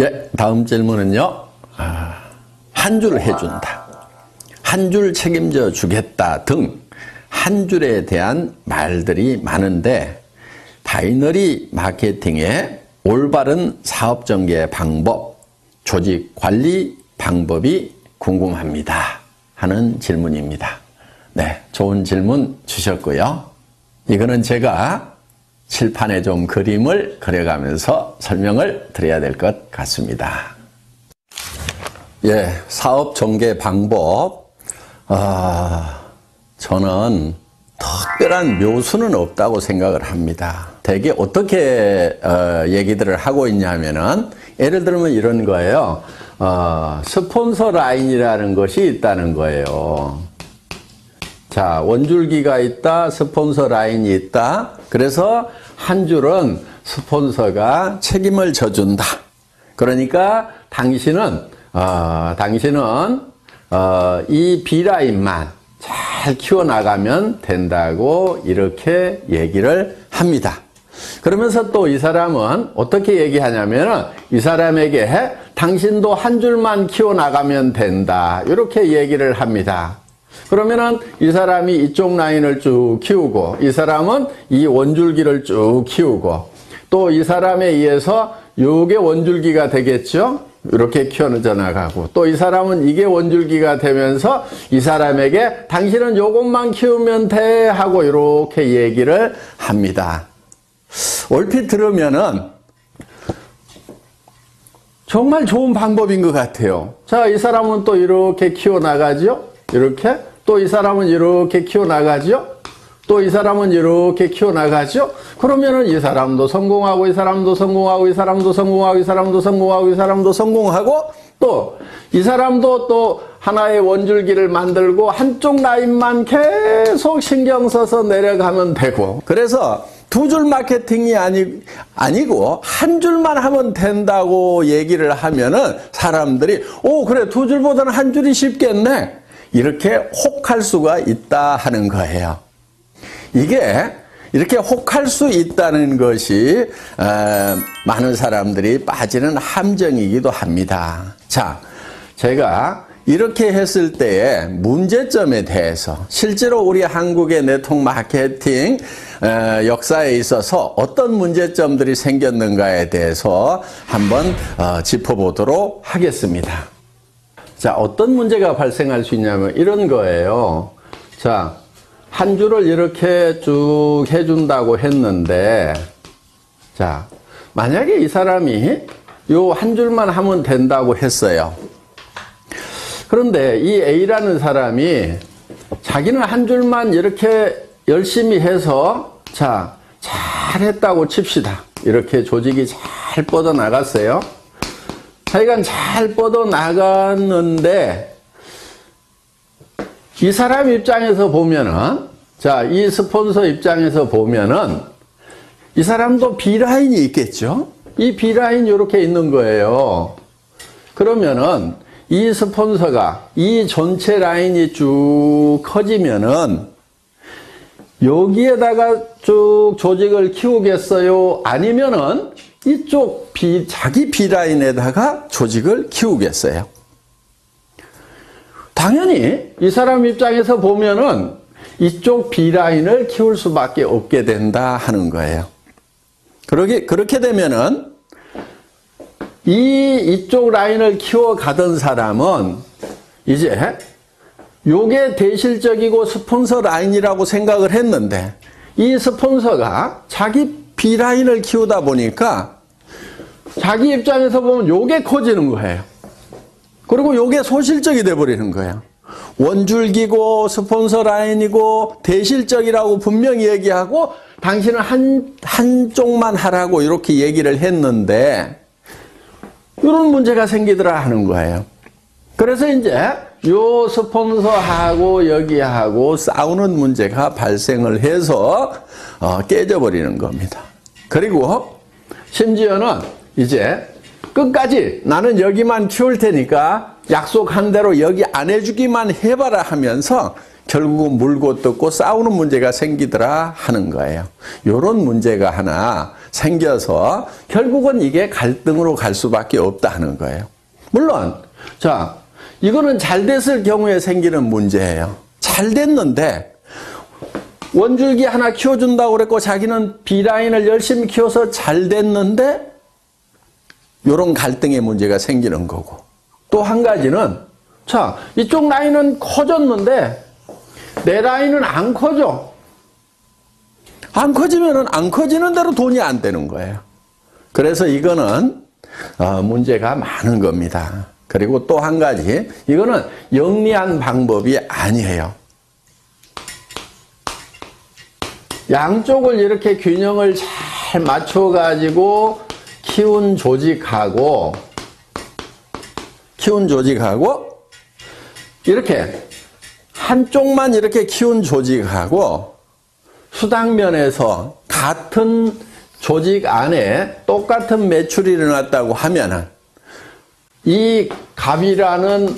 예, 다음 질문은요. 한 줄 해준다, 한 줄 책임져 주겠다 등 한 줄에 대한 말들이 많은데 바이너리 마케팅의 올바른 사업 전개 방법, 조직 관리 방법이 궁금합니다 하는 질문입니다. 네, 좋은 질문 주셨고요. 이거는 제가 칠판에 좀 그림을 그려가면서 설명을 드려야 될 것 같습니다. 예, 사업 전개 방법. 저는 특별한 묘수는 없다고 생각을 합니다. 대개 어떻게 얘기들을 하고 있냐면은, 예를 들면 이런 거예요. 스폰서 라인이라는 것이 있다는 거예요. 자, 원줄기가 있다, 스폰서 라인이 있다. 그래서 한 줄은 스폰서가 책임을 져준다. 그러니까 당신은 이 B라인만 잘 키워나가면 된다고 이렇게 얘기를 합니다. 그러면서 또 이 사람은 어떻게 얘기하냐면, 이 사람에게 당신도 한 줄만 키워나가면 된다, 이렇게 얘기를 합니다. 그러면은 이 사람이 이쪽 라인을 쭉 키우고, 이 사람은 이 원줄기를 쭉 키우고, 또 이 사람에 의해서 요게 원줄기가 되겠죠? 이렇게 키워져 나가고, 또 이 사람은 이게 원줄기가 되면서 이 사람에게 당신은 요것만 키우면 돼 하고 이렇게 얘기를 합니다. 얼핏 들으면은 정말 좋은 방법인 것 같아요. 자, 이 사람은 또 이렇게 키워나가죠? 이렇게. 또 이 사람은 이렇게 키워나가죠? 또 이 사람은 이렇게 키워나가죠? 그러면은 이 사람도 성공하고, 이 사람도 성공하고, 이 사람도 성공하고, 이 사람도 성공하고, 이 사람도 성공하고, 또 이 사람도 또 하나의 원줄기를 만들고 한쪽 라인만 계속 신경 써서 내려가면 되고, 그래서 두 줄 마케팅이 아니고 한 줄만 하면 된다고 얘기를 하면은 사람들이 그래, 두 줄보다는 한 줄이 쉽겠네, 이렇게 혹할 수가 있다 하는 거예요. 이게 이렇게 혹할 수 있다는 것이 많은 사람들이 빠지는 함정이기도 합니다. 자, 제가 이렇게 했을 때의 문제점에 대해서, 실제로 우리 한국의 네트워크 마케팅 역사에 있어서 어떤 문제점들이 생겼는가에 대해서 한번 짚어보도록 하겠습니다. 자, 어떤 문제가 발생할 수 있냐면 이런 거예요. 자, 한 줄을 이렇게 쭉 해준다고 했는데, 자, 만약에 이 사람이 요 한 줄만 하면 된다고 했어요. 그런데 이 A라는 사람이 자기는 한 줄만 이렇게 열심히 해서, 자, 잘했다고 칩시다. 이렇게 조직이 잘 뻗어나갔어요. 하여간 잘 뻗어나갔는데, 이 사람 입장에서 보면은, 자, 이 스폰서 입장에서 보면은, 이 사람도 B라인이 있겠죠? 이 B라인이 이렇게 있는 거예요. 그러면은, 이 스폰서가 이 전체 라인이 쭉 커지면은, 여기에다가 쭉 조직을 키우겠어요? 아니면은, 이쪽 자기 B라인에다가 조직을 키우겠어요? 당연히 이 사람 입장에서 보면은 이쪽 B라인을 키울 수밖에 없게 된다 하는 거예요. 그렇게 되면은 이쪽 라인을 키워가던 사람은 이제 요게 대실적이고 스폰서 라인이라고 생각을 했는데, 이 스폰서가 자기 B라인을 키우다 보니까 자기 입장에서 보면 요게 커지는 거예요. 그리고 요게 소실적이 돼버리는 거예요. 원줄기고 스폰서 라인이고 대실적이라고 분명히 얘기하고 당신은 한쪽만 하라고 이렇게 얘기를 했는데, 이런 문제가 생기더라 하는 거예요. 그래서 이제 요 스폰서하고 여기하고 싸우는 문제가 발생을 해서 깨져버리는 겁니다. 그리고 심지어는 이제 끝까지 나는 여기만 키울 테니까 약속한 대로 여기 안 해주기만 해봐라 하면서 결국은 물고 뜯고 싸우는 문제가 생기더라 하는 거예요. 이런 문제가 하나 생겨서 결국은 이게 갈등으로 갈 수밖에 없다 하는 거예요. 물론 자, 이거는 잘 됐을 경우에 생기는 문제예요. 잘 됐는데 원줄기 하나 키워준다고 그랬고 자기는 B라인을 열심히 키워서 잘 됐는데 이런 갈등의 문제가 생기는 거고, 또 한 가지는 자, 이쪽 라인은 커졌는데 내 라인은 안 커져. 안 커지면은 안 커지는 대로 돈이 안 되는 거예요. 그래서 이거는 문제가 많은 겁니다. 그리고 또 한 가지, 이거는 영리한 방법이 아니에요. 양쪽을 이렇게 균형을 잘 맞춰가지고 키운 조직하고 이렇게 한쪽만 이렇게 키운 조직하고 수당면에서 같은 조직 안에 똑같은 매출이 일어났다고 하면은 이 갑이라는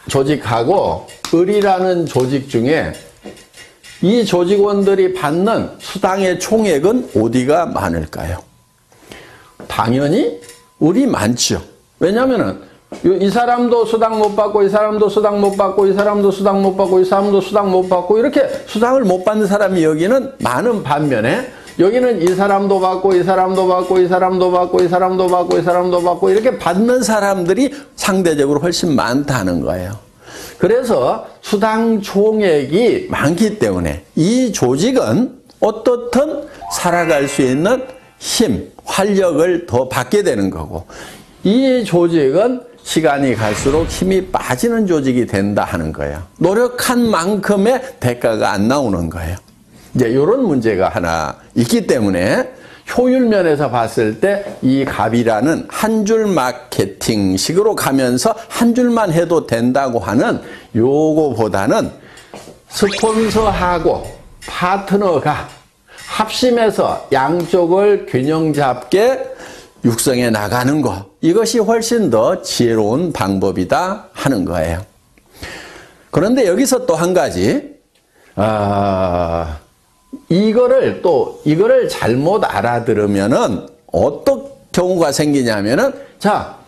조직하고 을이라는 조직 중에 이 조직원들이 받는 수당의 총액은 어디가 많을까요? 당연히 을이 많죠. 왜냐하면은 이 사람도 수당 못 받고 이 사람도 수당 못 받고 이 사람도 수당 못 받고 이 사람도 수당 못 받고 이렇게 수당을 못 받는 사람이 여기는 많은 반면에 여기는 이 사람도 받고 이 사람도 받고 이 사람도 받고 이 사람도 받고 이 사람도 받고 이렇게 받는 사람들이 상대적으로 훨씬 많다는 거예요. 그래서 수당 총액이 많기 때문에 이 조직은 어떻든 살아갈 수 있는 힘, 활력을 더 받게 되는 거고, 이 조직은 시간이 갈수록 힘이 빠지는 조직이 된다 하는 거예요. 노력한 만큼의 대가가 안 나오는 거예요. 이제 이런 문제가 하나 있기 때문에 효율 면에서 봤을 때 이 갑이라는 한 줄 마케팅식으로 가면서 한 줄만 해도 된다고 하는 요거보다는 스폰서하고 파트너가 합심해서 양쪽을 균형 잡게 육성해 나가는 것, 이것이 훨씬 더 지혜로운 방법이다 하는 거예요. 그런데 여기서 또 한 가지, 이거를 잘못 알아들으면은 어떤 경우가 생기냐면은, 자,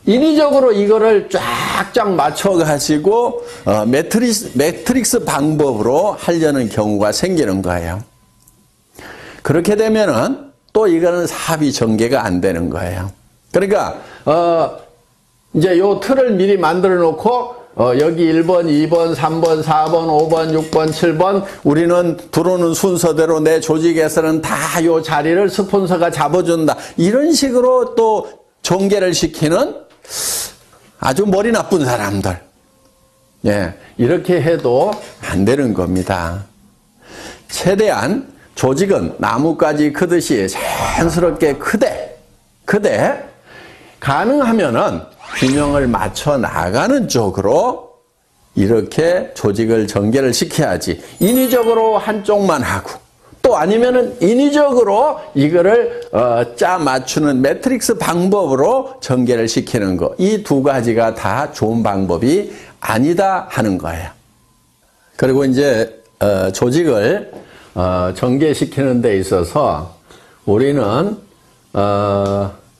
인위적으로 이거를 쫙쫙 맞춰가지고, 매트릭스 방법으로 하려는 경우가 생기는 거예요. 그렇게 되면은 또 이거는 사업이 전개가 안 되는 거예요. 그러니까, 이제 요 틀을 미리 만들어 놓고, 여기 1번, 2번, 3번, 4번, 5번, 6번, 7번 우리는 들어오는 순서대로 내 조직에서는 다 요 자리를 스폰서가 잡아준다. 이런 식으로 또 전개를 시키는 아주 머리 나쁜 사람들. 예, 이렇게 해도 안 되는 겁니다. 최대한 조직은 나뭇가지 크듯이 자연스럽게 크되 가능하면은 균형을 맞춰 나가는 쪽으로 이렇게 조직을 전개를 시켜야지, 인위적으로 한쪽만 하고 또 아니면은 인위적으로 이거를 짜 맞추는 매트릭스 방법으로 전개를 시키는 거, 이 두 가지가 다 좋은 방법이 아니다 하는 거예요. 그리고 이제 조직을 전개시키는 데 있어서 우리는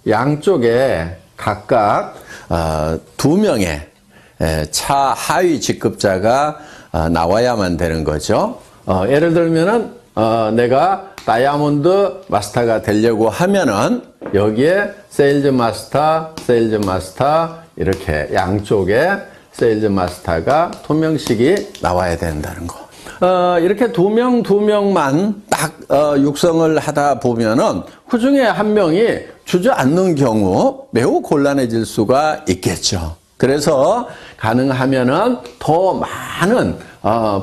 양쪽에 각각 2명의 차하위 직급자가 나와야만 되는 거죠. 예를 들면은 내가 다이아몬드 마스터가 되려고 하면은 여기에 세일즈 마스터 이렇게 양쪽에 세일즈 마스터가 2명씩이 나와야 된다는 거. 이렇게 2명만 딱 육성을 하다 보면은 그 중에 한 명이 주저앉는 경우 매우 곤란해질 수가 있겠죠. 그래서 가능하면은 더 많은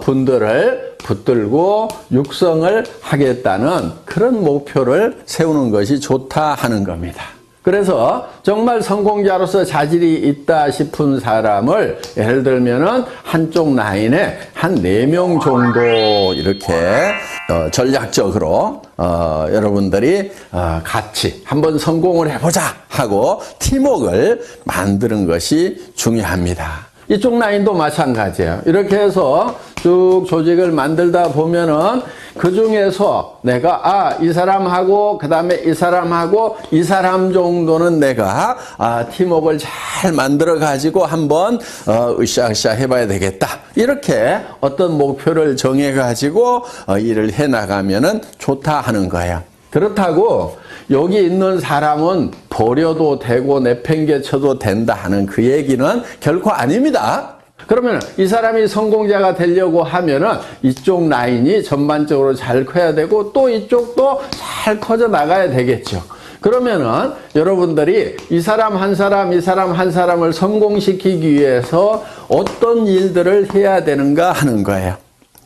분들을 붙들고 육성을 하겠다는 그런 목표를 세우는 것이 좋다 하는 겁니다. 그래서 정말 성공자로서 자질이 있다 싶은 사람을 예를 들면은 한쪽 라인에 한 4명 정도 이렇게 전략적으로 여러분들이 같이 한번 성공을 해보자 하고 팀워크를 만드는 것이 중요합니다. 이쪽 라인도 마찬가지예요. 이렇게 해서 쭉 조직을 만들다 보면은 그 중에서 내가 이 사람하고 그 다음에 이 사람하고 이 사람 정도는 내가 팀워크를 잘 만들어 가지고 한번 으쌰으쌰 해봐야 되겠다. 이렇게 어떤 목표를 정해 가지고 일을 해 나가면은 좋다 하는 거예요. 그렇다고 여기 있는 사람은 버려도 되고 내팽개쳐도 된다 하는 그 얘기는 결코 아닙니다. 그러면 이 사람이 성공자가 되려고 하면은 이쪽 라인이 전반적으로 잘 커야 되고 또 이쪽도 잘 커져 나가야 되겠죠. 그러면은 여러분들이 이 사람 한 사람, 이 사람 한 사람을 성공시키기 위해서 어떤 일들을 해야 되는가 하는 거예요.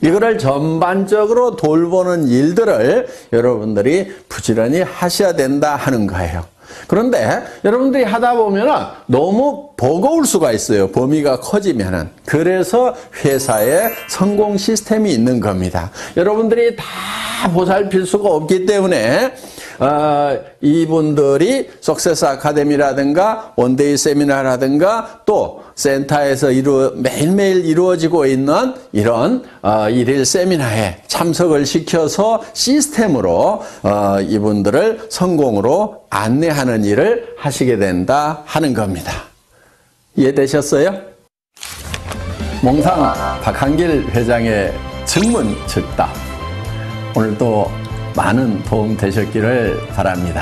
이거를 전반적으로 돌보는 일들을 여러분들이 부지런히 하셔야 된다 하는 거예요. 그런데 여러분들이 하다 보면 너무 버거울 수가 있어요. 범위가 커지면은. 그래서 회사에 성공 시스템이 있는 겁니다. 여러분들이 다 보살필 수가 없기 때문에 이분들이 석세스 아카데미라든가 원데이 세미나라든가 또 센터에서 매일매일 이루어지고 있는 이런 일일 세미나에 참석을 시켜서 시스템으로 이분들을 성공으로 안내하는 일을 하시게 된다 하는 겁니다. 이해되셨어요? 몽상 박한길 회장의 증문즉답. 오늘도 많은 도움 되셨기를 바랍니다.